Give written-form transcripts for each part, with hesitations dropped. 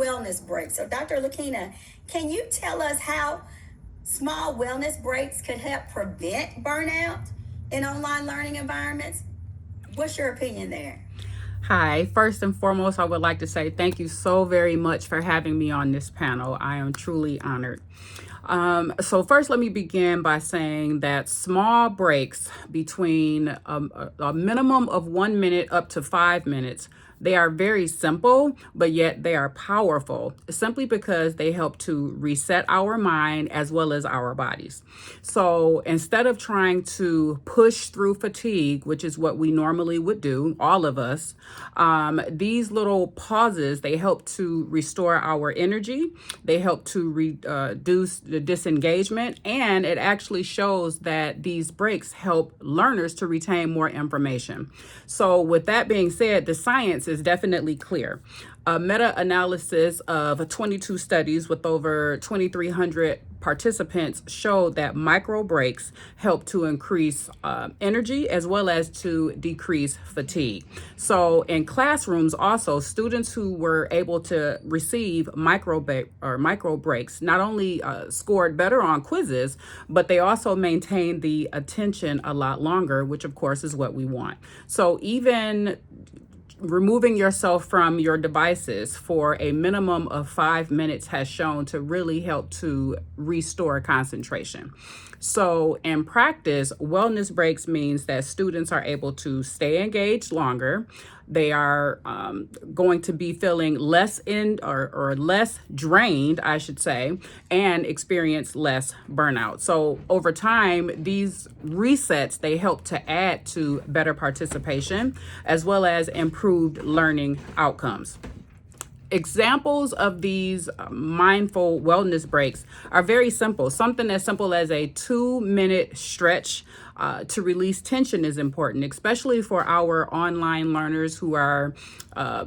wellness breaks. So, Dr. Lakina, can you tell us how small wellness breaks could help prevent burnout in online learning environments? What's your opinion there? Hi, first and foremost, I would like to say thank you so very much for having me on this panel. I am truly honored. So first, let me begin by saying that small breaks between a minimum of 1 minute up to 5 minutes, they are very simple, but yet they are powerful simply because they help to reset our mind as well as our bodies. So instead of trying to push through fatigue, which is what we normally would do, all of us, these little pauses, they help to restore our energy. They help to reduce the disengagement, and it actually shows that these breaks help learners to retain more information. So with that being said, the science is definitely clear. A meta-analysis of 22 studies with over 2,300 participants showed that micro breaks help to increase energy as well as to decrease fatigue. So in classrooms also, students who were able to receive micro breaks not only scored better on quizzes, but they also maintained the attention a lot longer, which of course is what we want. So even removing yourself from your devices for a minimum of 5 minutes has shown to really help to restore concentration. So in practice, wellness breaks means that students are able to stay engaged longer. They are going to be feeling less or less drained, I should say, and experience less burnout. So over time, these resets, they help to add to better participation as well as improved learning outcomes. Examples of these mindful wellness breaks are very simple. Something as simple as a 2-minute stretch to release tension is important, especially for our online learners who are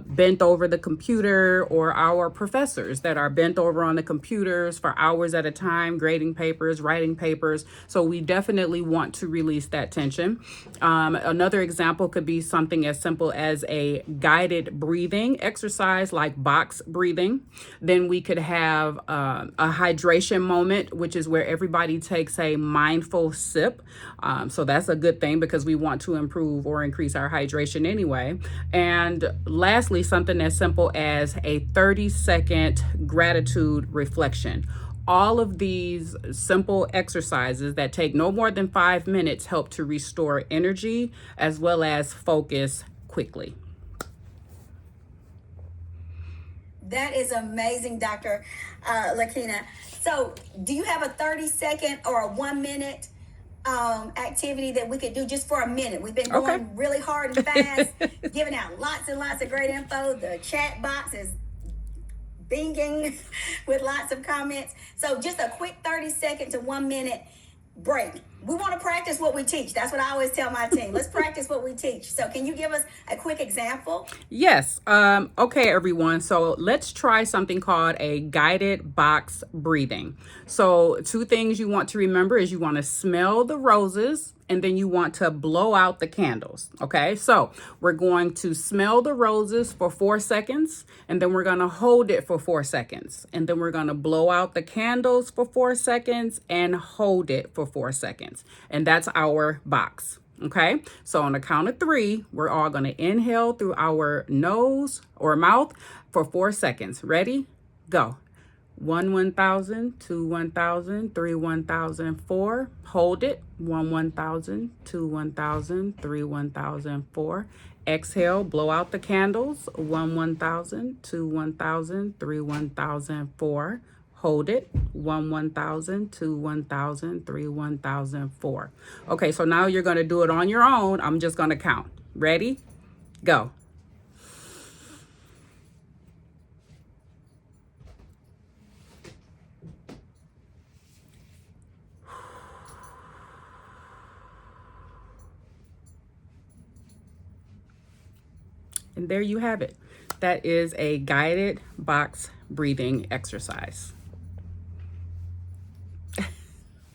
bent over the computer, or our professors that are bent over on the computers for hours at a time, grading papers, writing papers. So we definitely want to release that tension. Another example could be something as simple as a guided breathing exercise like box breathing. Then we could have a hydration moment, which is where everybody takes a mindful sip. So that's a good thing because we want to improve or increase our hydration anyway. And lastly, something as simple as a 30-second gratitude reflection. All of these simple exercises that take no more than 5 minutes help to restore energy as well as focus quickly. That is amazing, Dr. Lakina. So, do you have a 30-second or a 1 minute activity that we could do just for a minute? We've been going really hard and fast, giving out lots and lots of great info. The chat box is binging with lots of comments. So just a quick 30-second to 1 minute break. We want to practice what we teach. That's what I always tell my team. Let's practice what we teach. So can you give us a quick example? Yes. Okay, everyone. So let's try something called a guided box breathing. So 2 things you want to remember is you want to smell the roses and then you want to blow out the candles. Okay, so we're going to smell the roses for 4 seconds, and then we're going to hold it for 4 seconds. And then we're going to blow out the candles for 4 seconds and hold it for 4 seconds. And that's our box. Okay, so on the count of 3, we're all going to inhale through our nose or mouth for 4 seconds. Ready? Go. 1, 1,000, 2, 1,000, 3, 1,000, 4. Hold it. 1, 1,000, 2, 1,000, 3, 1,000, 4. Exhale, blow out the candles. 1, 1,000, 2, 1,000, 3, 1,000, 4. Hold it. 1, 1,000, 2, 1,000, 3, 1,000, 4. Okay, so now you're going to do it on your own. I'm just going to count. Ready? Go. And there you have it. That is a guided box breathing exercise.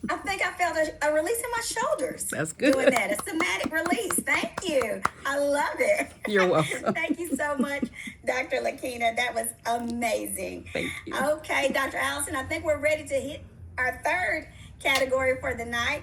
I think I felt a release in my shoulders. That's good. Doing that, a somatic release. Thank you. I love it. You're welcome. Thank you so much, Dr. Lakina. That was amazing. Thank you. Okay, Dr. Allison, I think we're ready to hit our third category for the night.